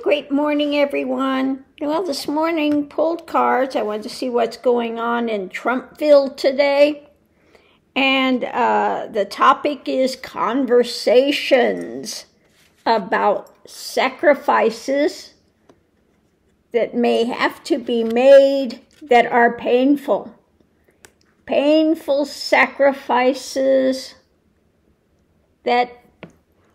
Great morning, everyone. Well, this morning, pulled cards. I wanted to see what's going on in Trumpville today. And the topic is conversations about sacrifices that may have to be made that are painful. Painful sacrifices that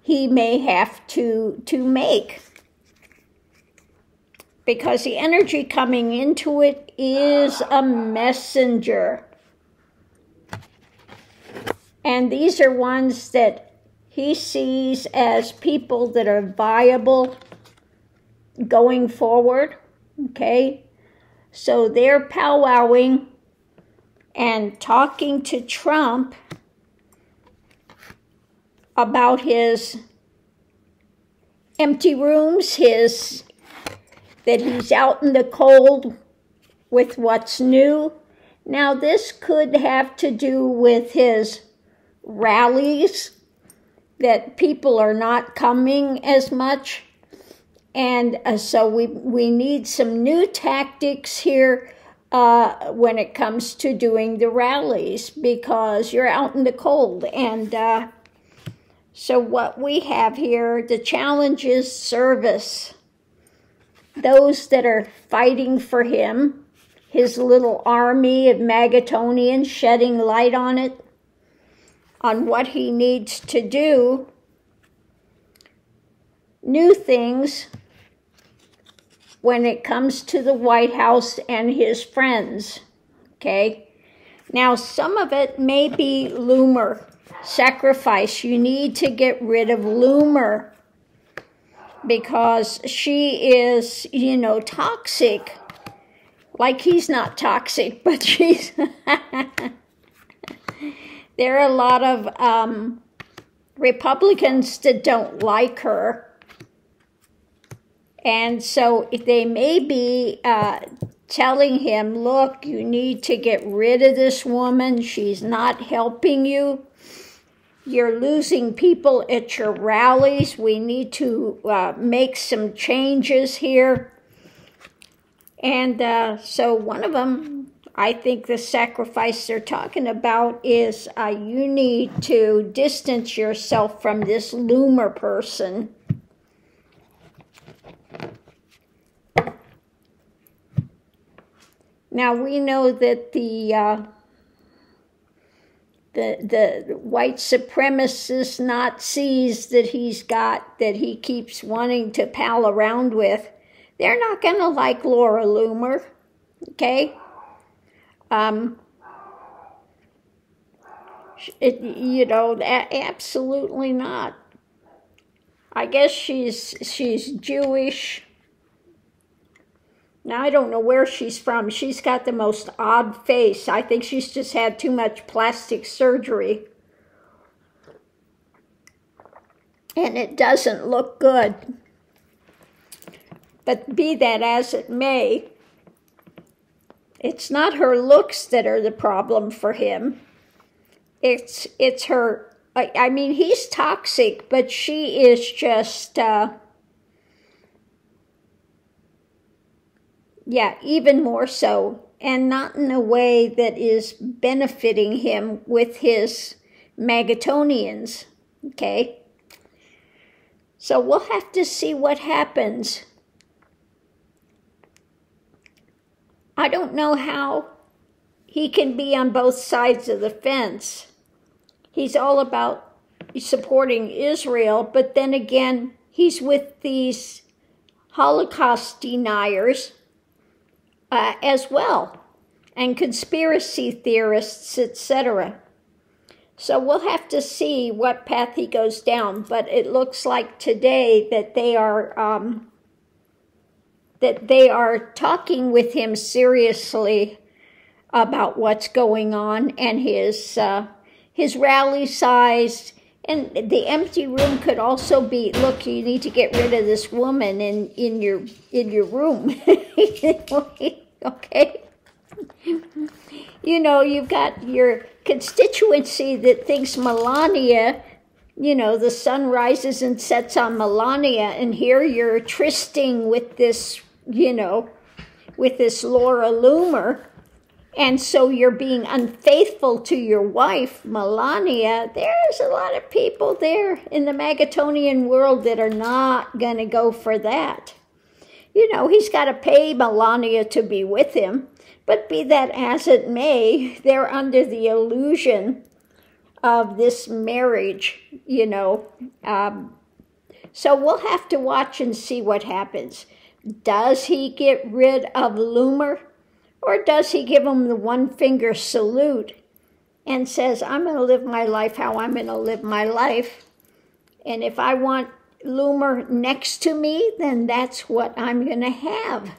he may have to make. Because the energy coming into it is a messenger. And these are ones that he sees as people that are viable going forward. Okay? So they're powwowing and talking to Trump about his empty rooms, that he's out in the cold with what's new. Now, this could have to do with his rallies, that people are not coming as much. And so we need some new tactics here when it comes to doing the rallies, because you're out in the cold. And so what we have here, the challenge is service. Those that are fighting for him, his little army of Magatonians, shedding light on it, on what he needs to do, new things when it comes to the White House and his friends, okay? Now, some of it may be Loomer sacrifice. You need to get rid of Loomer, because she is, toxic. Like he's not toxic, but she's... There are a lot of Republicans that don't like her. And so they may be telling him, look, you need to get rid of this woman. She's not helping you. You're losing people at your rallies. We need to make some changes here. And so one of them, I think the sacrifice they're talking about is you need to distance yourself from this Loomer person. Now, we know that the white supremacist Nazis that he's got, that he keeps wanting to pal around with, they're not going to like Laura Loomer, okay? Absolutely not. I guess she's Jewish. Now, I don't know where she's from. She's got the most odd face. I think she's just had too much plastic surgery. And it doesn't look good. But be that as it may, it's not her looks that are the problem for him. It's her... I mean, he's toxic, but she is just... even more so, and not in a way that is benefiting him with his Magatonians, okay? So we'll have to see what happens. I don't know how he can be on both sides of the fence. He's all about supporting Israel, but then again, he's with these Holocaust deniers, as well, and conspiracy theorists, etc. So we'll have to see what path he goes down, but it looks like today that they are talking with him seriously about what's going on, and his rally size. And the empty room could also be, look, you need to get rid of this woman in your room. Okay? You've got your constituency that thinks Melania you know, the sun rises and sets on Melania, and here you're trysting with this, you know, with this Laura Loomer, and so you're being unfaithful to your wife, Melania. There's a lot of people there in the Magatonian world that are not going to go for that. You know, he's got to pay Melania to be with him, but be that as it may, they're under the illusion of this marriage, you know. So we'll have to watch and see what happens. Does he get rid of Loomer, or does he give him the one finger salute and says, I'm going to live my life how I'm going to live my life, and if I want Loomer next to me, then that's what I'm going to have.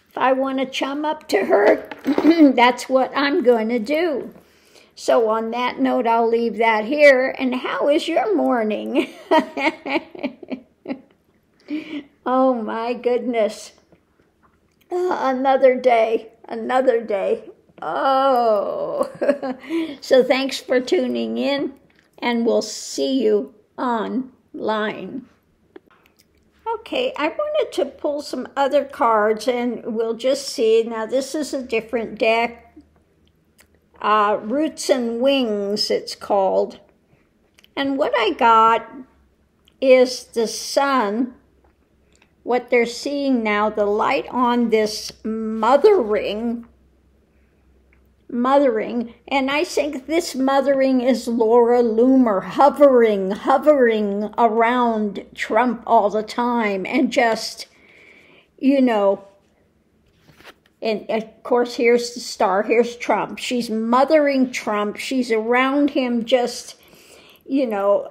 If I want to chum up to her, that's what I'm going to do. So on that note, I'll leave that here. And how is your morning? Oh my goodness. Another day. Oh. So thanks for tuning in, and we'll see you online. Okay, I wanted to pull some other cards, and we'll just see. Now, this is a different deck. Roots and Wings, it's called. And what I got is the sun, what they're seeing now, the light on this mothering, and I think this mothering is Laura Loomer hovering around Trump all the time, and just, you know, and of course here's the star, here's Trump. She's mothering Trump, she's around him, just, you know,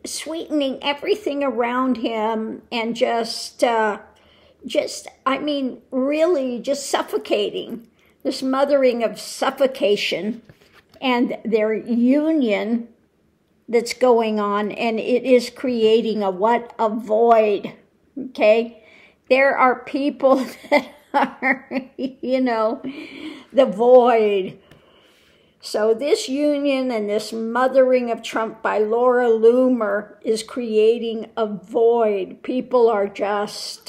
sweetening everything around him, and just, I mean, really just suffocating, this mothering of suffocation, and their union that's going on, and it is creating a void, okay? There are people that are, you know, the void. So this union and this mothering of Trump by Laura Loomer is creating a void. People are just,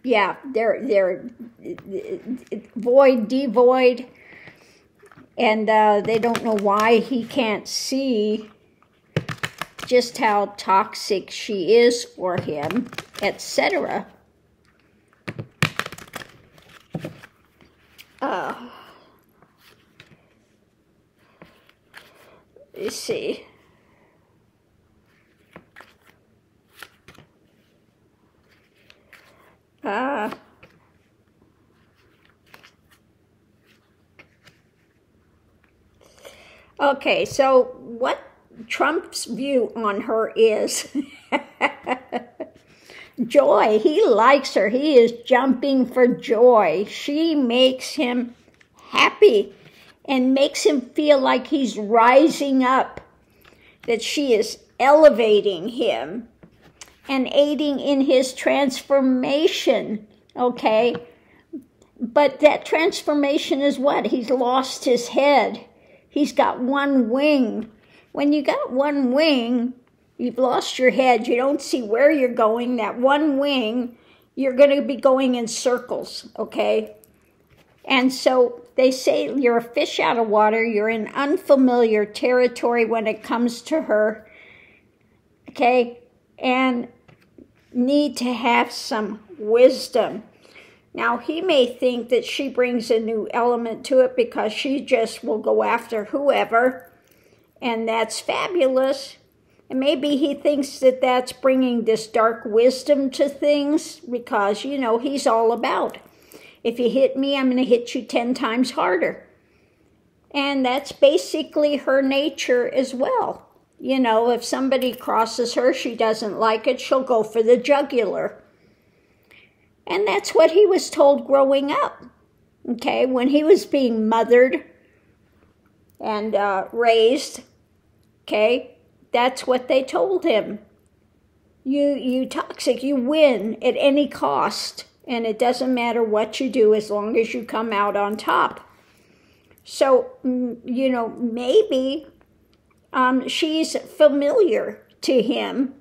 yeah, they're devoid, and they don't know why he can't see just how toxic she is for him, etc. Let's see. Okay, so what Trump's view on her is joy. He likes her. He is jumping for joy. She makes him happy and makes him feel like he's rising up, that she is elevating him and aiding in his transformation, okay? But that transformation is what? He's lost his head. He's got one wing. When you got one wing, you've lost your head. You don't see where you're going. That one wing, you're going to be going in circles, okay? And so they say you're a fish out of water. You're in unfamiliar territory when it comes to her, okay? And need to have some wisdom. Now, he may think that she brings a new element to it because she just will go after whoever, and that's fabulous. And maybe he thinks that that's bringing this dark wisdom to things because, you know, he's all about, if you hit me, I'm going to hit you 10 times harder. And that's basically her nature as well. You know, if somebody crosses her, she doesn't like it, she'll go for the jugular. And that's what he was told growing up, okay? When he was being mothered and raised, okay? That's what they told him. You toxic, you win at any cost, and it doesn't matter what you do as long as you come out on top. So, you know, maybe she's familiar to him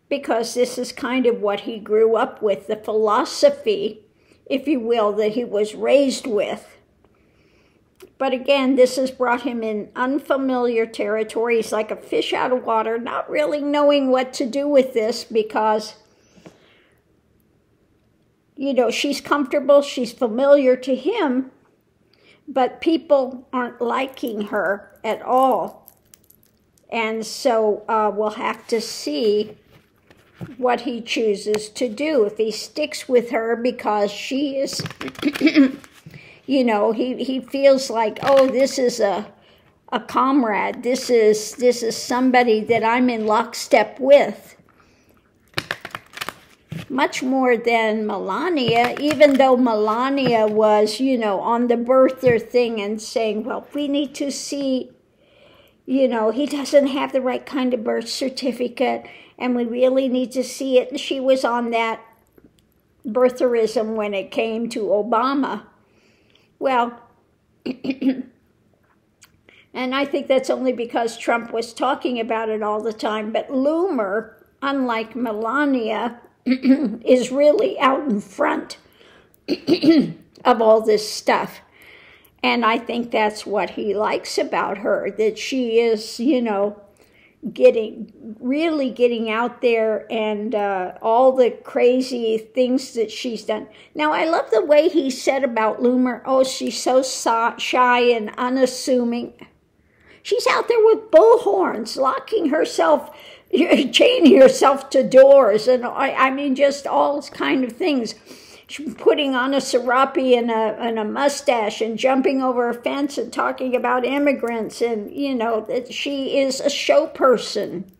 because this is kind of what he grew up with, the philosophy, if you will, that he was raised with. But again, this has brought him in unfamiliar territory. He's like a fish out of water, not really knowing what to do with this because, you know, she's comfortable, she's familiar to him, but people aren't liking her at all. And so we'll have to see what he chooses to do. If he sticks with her because she is, you know, he feels like, oh, this is a comrade. This is somebody that I'm in lockstep with. Much more than Melania, even though Melania was, you know, on the birther thing and saying, well, we need to see, you know, he doesn't have the right kind of birth certificate and we really need to see it. And she was on that birtherism when it came to Obama. Well, and I think that's only because Trump was talking about it all the time. But Loomer, unlike Melania, is really out in front of all this stuff. And I think that's what he likes about her, that she is, you know, really getting out there and all the crazy things that she's done. Now, I love the way he said about Loomer, oh, she's so shy and unassuming. She's out there with bullhorns, locking herself, chaining herself to doors, and I mean, just all kind of things. She's putting on a serape and a mustache and jumping over a fence and talking about immigrants, and, you know, that she is a show person.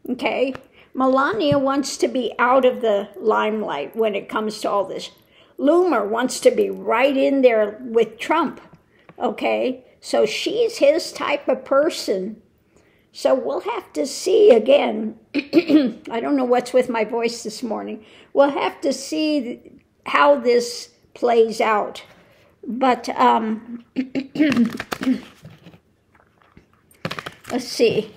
Okay? Melania wants to be out of the limelight when it comes to all this. Loomer wants to be right in there with Trump. Okay? So she's his type of person. So we'll have to see again. I don't know what's with my voice this morning. We'll have to see how this plays out. But let's see.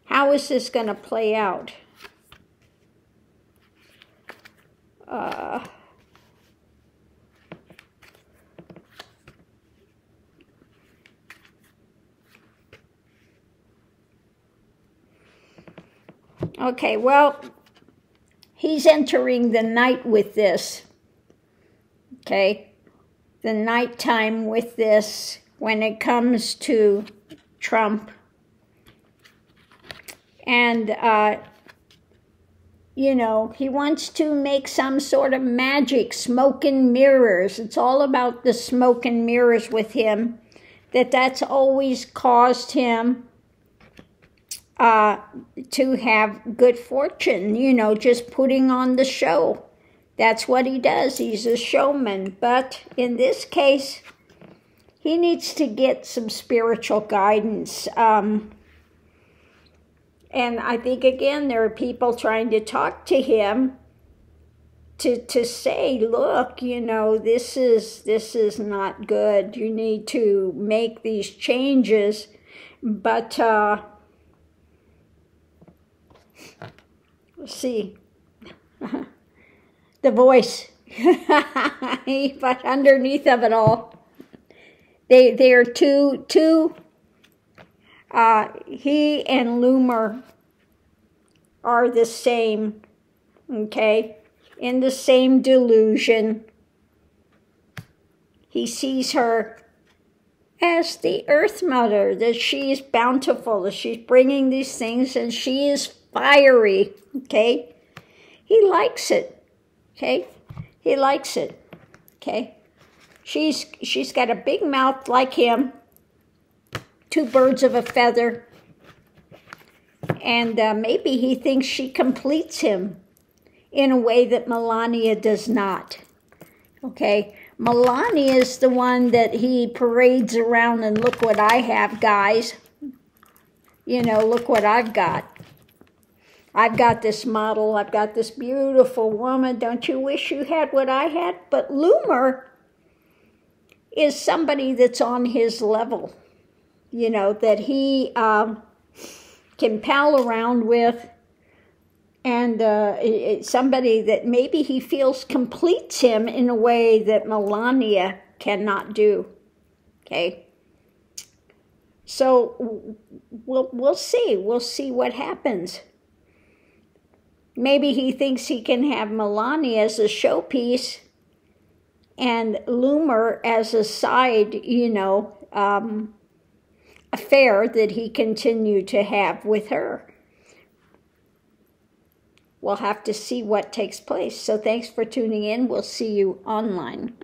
How is this going to play out? Okay, well, he's entering the night with this, okay? The nighttime with this when it comes to Trump. And, you know, he wants to make some sort of magic, smoke and mirrors. It's all about the smoke and mirrors with him, that's always caused him to have good fortune, you know, just putting on the show. That's what he does. He's a showman. But in this case, he needs to get some spiritual guidance. And I think, again, there are people trying to talk to him to say, look, you know, this is not good. You need to make these changes. But let's see, the voice, but underneath of it all, they are two. He and Loomer are the same, okay, in the same delusion. He sees her as the Earth Mother, that she is bountiful, that she's bringing these things, and she is fiery, okay? He likes it, okay? He likes it, okay? She's got a big mouth like him, two birds of a feather, and maybe he thinks she completes him in a way that Melania does not, okay? Melania is the one that he parades around and look what I have, guys. You know, look what I've got. I've got this model, I've got this beautiful woman, don't you wish you had what I had? But Loomer is somebody that's on his level, you know, that he can pal around with, and somebody that maybe he feels completes him in a way that Melania cannot do, okay? So we'll see. We'll see what happens. Maybe he thinks he can have Melania as a showpiece and Loomer as a side, you know, affair that he continued to have with her. We'll have to see what takes place. So thanks for tuning in. We'll see you online.